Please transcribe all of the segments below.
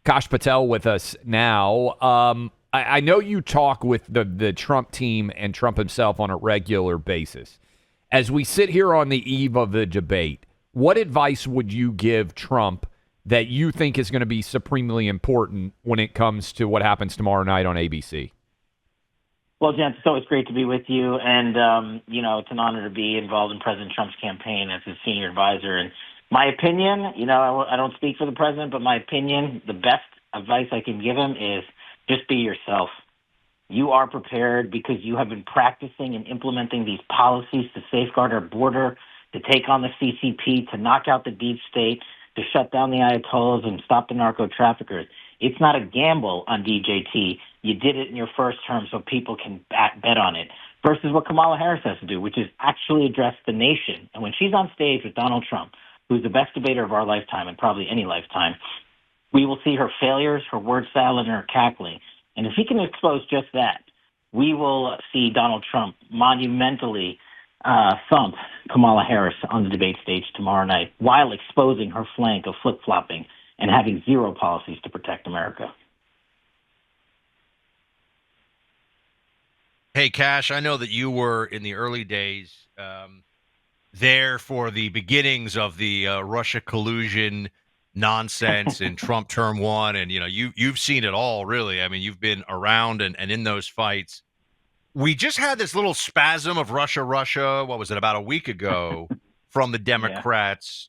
Kash Patel with us now. I know you talk with the Trump team and Trump himself on a regular basis. As we sit here on the eve of the debate, what advice would you give Trump that you think is going to be supremely important when it comes to what happens tomorrow night on ABC? Well, Jen, it's always great to be with you. And, it's an honor to be involved in President Trump's campaign as his senior advisor. And my opinion, I don't speak for the president, but my opinion, the best advice I can give him is just be yourself. You are prepared because you have been practicing and implementing these policies to safeguard our border, to take on the CCP, to knock out the deep state, to shut down the Ayatollahs and stop the narco traffickers. It's not a gamble on DJT. You did it in your first term so people can bet on it versus what Kamala Harris has to do, which is actually address the nation. And when she's on stage with Donald Trump, who's the best debater of our lifetime and probably any lifetime, we will see her failures, her word salad, and her cackling. And if he can expose just that, we will see Donald Trump monumentally thump Kamala Harris on the debate stage tomorrow night while exposing her flank of flip-flopping and having zero policies to protect America. Hey, Cash, I know that you were in the early days there for the beginnings of the Russia collusion nonsense in Trump term one. And, you've seen it all, really. I mean, you've been around and in those fights. We just had this little spasm of Russia, what was it, about a week ago from the Democrats.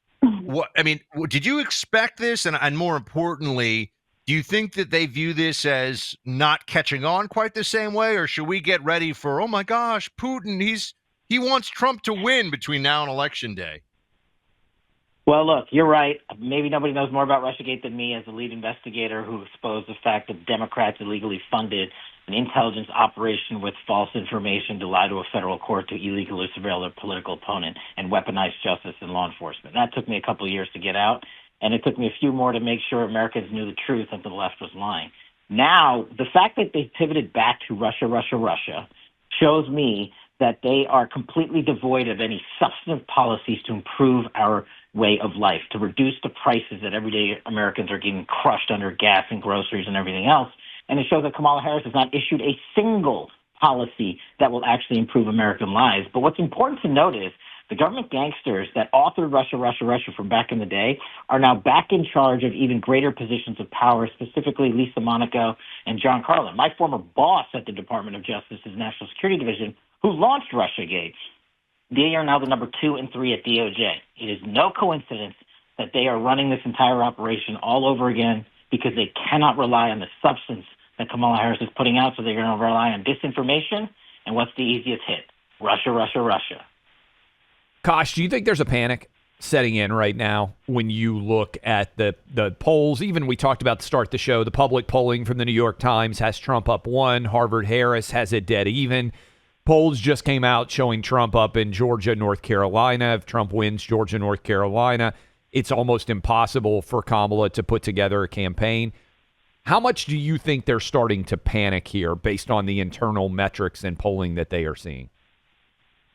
Did you expect this? And more importantly, do you think that they view this as not catching on quite the same way? Or should we get ready for, oh my gosh, Putin, he wants Trump to win between now and Election Day? Well, look, you're right. Maybe nobody knows more about Russiagate than me as the lead investigator who exposed the fact that Democrats illegally funded an intelligence operation with false information to lie to a federal court to illegally surveil their political opponent and weaponize justice and law enforcement. That took me a couple of years to get out, and it took me a few more to make sure Americans knew the truth that the left was lying. Now, the fact that they pivoted back to Russia shows me that they are completely devoid of any substantive policies to improve our way of life, to reduce the prices that everyday Americans are getting crushed under gas and groceries and everything else. And it shows that Kamala Harris has not issued a single policy that will actually improve American lives. But what's important to note is the government gangsters that authored Russia from back in the day are now back in charge of even greater positions of power, specifically Lisa Monaco and John Carlin, my former boss at the Department of Justice's National Security Division, who launched Russiagate. They are now the number 2 and 3 at DOJ. It is no coincidence that they are running this entire operation all over again because they cannot rely on the substance that Kamala Harris is putting out, so they're going to rely on disinformation. And what's the easiest hit? Russia. Kosh, do you think there's a panic setting in right now when you look at the polls? Even we talked about to start the show, the public polling from the New York Times has Trump up 1. Harvard-Harris has it dead even. Polls just came out showing Trump up in Georgia, North Carolina. If Trump wins Georgia, North Carolina, it's almost impossible for Kamala to put together a campaign. How much do you think they're starting to panic here based on the internal metrics and polling that they are seeing?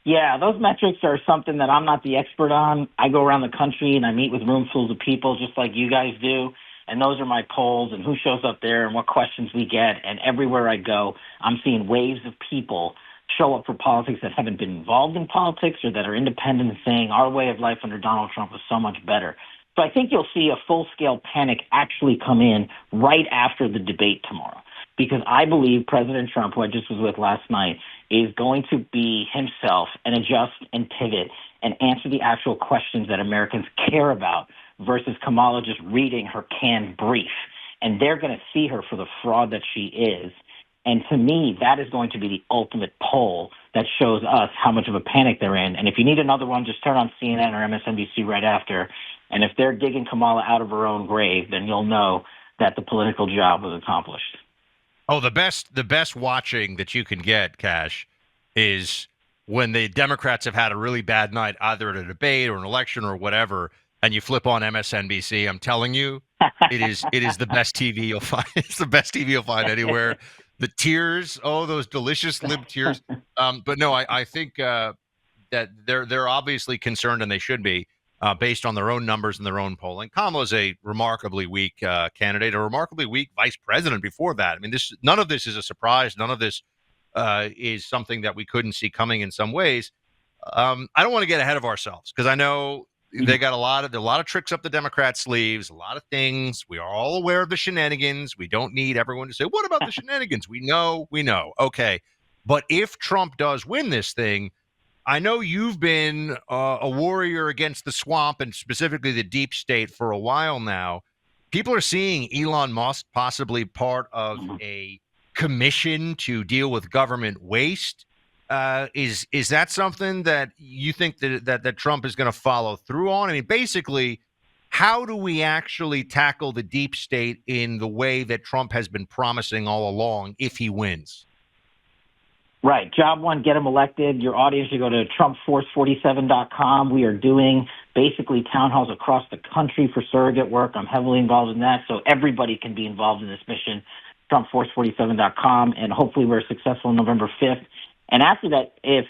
Yeah, those metrics are something that I'm not the expert on. I go around the country and I meet with roomfuls of people just like you guys do. And those are my polls and who shows up there and what questions we get. And everywhere I go, I'm seeing waves of people show up for politics that haven't been involved in politics or that are independent and saying our way of life under Donald Trump was so much better. So I think you'll see a full-scale panic actually come in right after the debate tomorrow, because I believe President Trump, who I just was with last night, is going to be himself and adjust and pivot and answer the actual questions that Americans care about versus Kamala just reading her canned brief. And they're going to see her for the fraud that she is. And to me, that is going to be the ultimate poll that shows us how much of a panic they're in. And if you need another one, just turn on CNN or MSNBC right after. And if they're digging Kamala out of her own grave, then you'll know that the political job was accomplished. Oh, the best watching that you can get, Cash, is when the Democrats have had a really bad night, either at a debate or an election or whatever, and you flip on MSNBC. I'm telling you, it is the best TV you'll find. It's the best TV you'll find anywhere. The tears, those delicious lib tears. But no, I think that they're obviously concerned, and they should be. based on their own numbers and their own polling. Kamala's a remarkably weak candidate, a remarkably weak vice president before that. I mean, none of this is a surprise. None of this is something that we couldn't see coming in some ways. I don't want to get ahead of ourselves because I know they got a lot of tricks up the Democrats' sleeves, a lot of things. We are all aware of the shenanigans. We don't need everyone to say, "What about the shenanigans?" We know. Okay, but if Trump does win this thing, I know you've been a warrior against the swamp and specifically the deep state for a while now. People are seeing Elon Musk possibly part of a commission to deal with government waste. Is that something that you think that Trump is going to follow through on? I mean, basically, how do we actually tackle the deep state in the way that Trump has been promising all along if he wins? Right. Job one, get him elected. Your audience should go to TrumpForce47.com. We are doing basically town halls across the country for surrogate work. I'm heavily involved in that, so everybody can be involved in this mission. TrumpForce47.com, and hopefully we're successful November 5th. And after that, if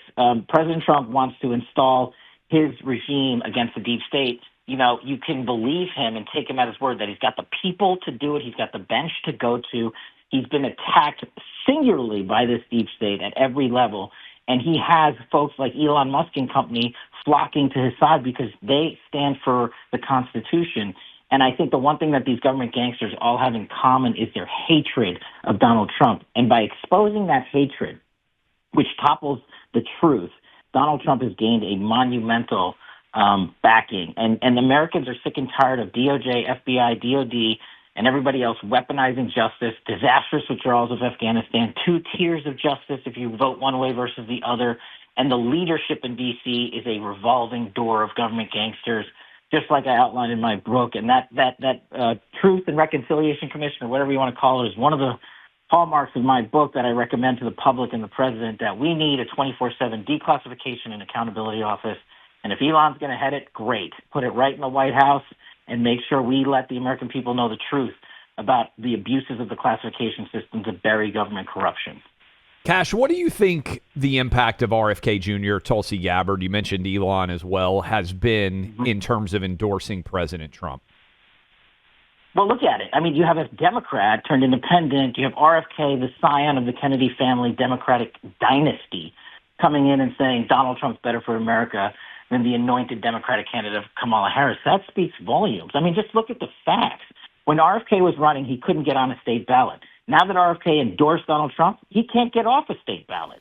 President Trump wants to install his regime against the deep state, you can believe him and take him at his word that he's got the people to do it. He's got the bench to go to. He's been attacked singularly by this deep state at every level. And he has folks like Elon Musk and company flocking to his side because they stand for the Constitution. And I think the one thing that these government gangsters all have in common is their hatred of Donald Trump. And by exposing that hatred, which topples the truth, Donald Trump has gained a monumental backing. And Americans are sick and tired of DOJ, FBI, DOD, and everybody else weaponizing justice, disastrous withdrawals of Afghanistan, two tiers of justice if you vote one way versus the other. And the leadership in D.C. is a revolving door of government gangsters, just like I outlined in my book. And that Truth and Reconciliation Commission, or whatever you want to call it, is one of the hallmarks of my book that I recommend to the public and the president, that we need a 24/7 declassification and accountability office. And if Elon's going to head it, great. Put it right in the White House and make sure we let the American people know the truth about the abuses of the classification system to bury government corruption. Kash, what do you think the impact of RFK Jr., Tulsi Gabbard, you mentioned Elon as well, has been in terms of endorsing President Trump? Well, look at it. I mean, you have a Democrat turned independent. You have RFK, the scion of the Kennedy family Democratic dynasty, coming in and saying Donald Trump's better for America than the anointed Democratic candidate of Kamala Harris. That speaks volumes. I mean, just look at the facts. When RFK was running, he couldn't get on a state ballot. Now that RFK endorsed Donald Trump, he can't get off a state ballot.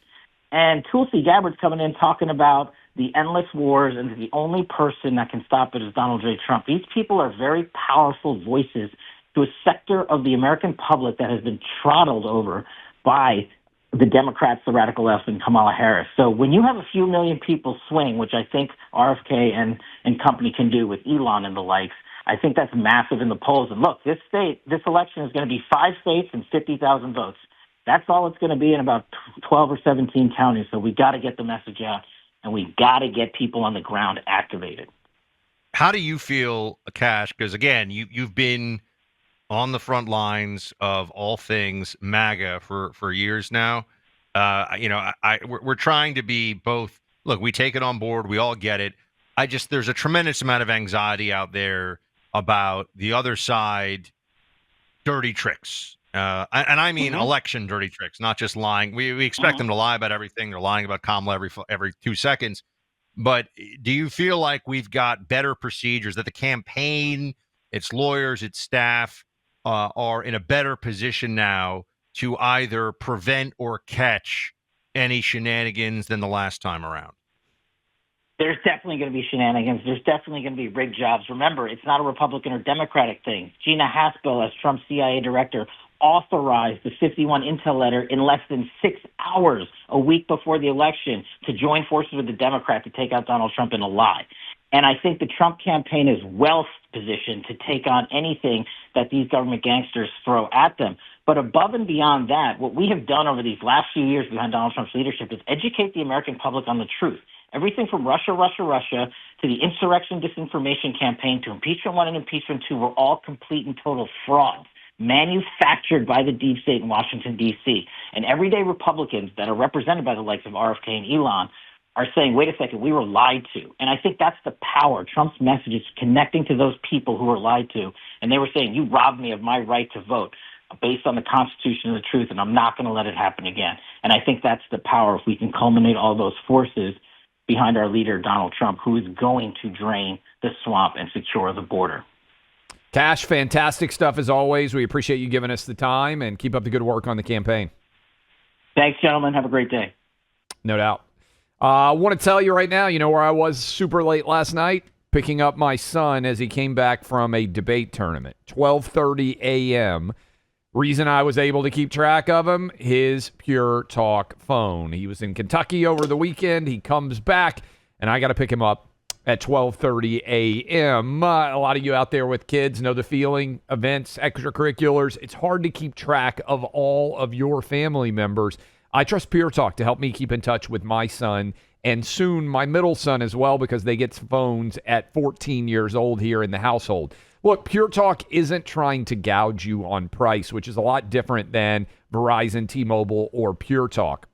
And Tulsi Gabbard's coming in talking about the endless wars, and the only person that can stop it is Donald J. Trump. These people are very powerful voices to a sector of the American public that has been throttled over by the Democrats, the radical left, and Kamala Harris. So when you have a few million people swing, which I think RFK and company can do with Elon and the likes, I think that's massive in the polls. And look, this election is going to be 5 states and 50,000 votes. That's all it's going to be in about 12 or 17 counties. So we got to get the message out, and we got to get people on the ground activated. How do you feel, Kash? Because again, you've been on the front lines of all things MAGA for years now. We're trying to be both. Look, we take it on board. We all get it. There's a tremendous amount of anxiety out there about the other side dirty tricks. And I mean election dirty tricks, not just lying. We expect them to lie about everything. They're lying about Kamala every 2 seconds. But do you feel like we've got better procedures, that the campaign, its lawyers, its staff are in a better position now to either prevent or catch any shenanigans than the last time around? There's definitely going to be shenanigans. There's definitely going to be rigged jobs. Remember, it's not a Republican or Democratic thing. Gina Haspel, as Trump's CIA director, authorized the 51 intel letter in less than 6 hours a week before the election to join forces with the Democrat to take out Donald Trump in a lie. And I think the Trump campaign is well positioned to take on anything that these government gangsters throw at them. But above and beyond that, what we have done over these last few years behind Donald Trump's leadership is educate the American public on the truth. Everything from Russia to the insurrection disinformation campaign to impeachment 1 and impeachment 2 were all complete and total frauds, manufactured by the deep state in Washington, D.C. And everyday Republicans that are represented by the likes of RFK and Elon are saying, wait a second, we were lied to. And I think that's the power. Trump's message is connecting to those people who were lied to. And they were saying, you robbed me of my right to vote based on the Constitution and the truth, and I'm not going to let it happen again. And I think that's the power if we can culminate all those forces behind our leader, Donald Trump, who is going to drain the swamp and secure the border. Kash, fantastic stuff as always. We appreciate you giving us the time, and keep up the good work on the campaign. Thanks, gentlemen. Have a great day. No doubt. I want to tell you right now, you know where I was super late last night? Picking up my son as he came back from a debate tournament. 12:30 a.m. Reason I was able to keep track of him, his Pure Talk phone. He was in Kentucky over the weekend. He comes back, and I got to pick him up at 12:30 a.m. A lot of you out there with kids know the feeling. Events, extracurriculars. It's hard to keep track of all of your family members. I trust Pure Talk to help me keep in touch with my son and soon my middle son as well, because they get phones at 14 years old here in the household. Look, Pure Talk isn't trying to gouge you on price, which is a lot different than Verizon, T-Mobile, or Pure Talk.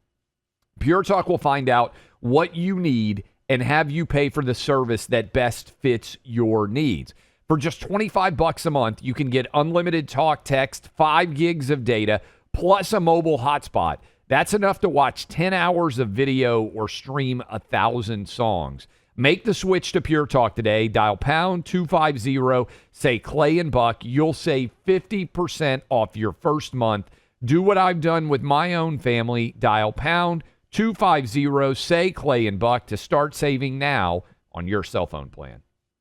Pure Talk will find out what you need and have you pay for the service that best fits your needs. For just $25 a month, you can get unlimited talk, text, 5 gigs of data, plus a mobile hotspot. That's enough to watch 10 hours of video or stream 1,000 songs. Make the switch to Pure Talk today. Dial pound 250, say Clay and Buck. You'll save 50% off your first month. Do what I've done with my own family. Dial pound 250, say Clay and Buck to start saving now on your cell phone plan.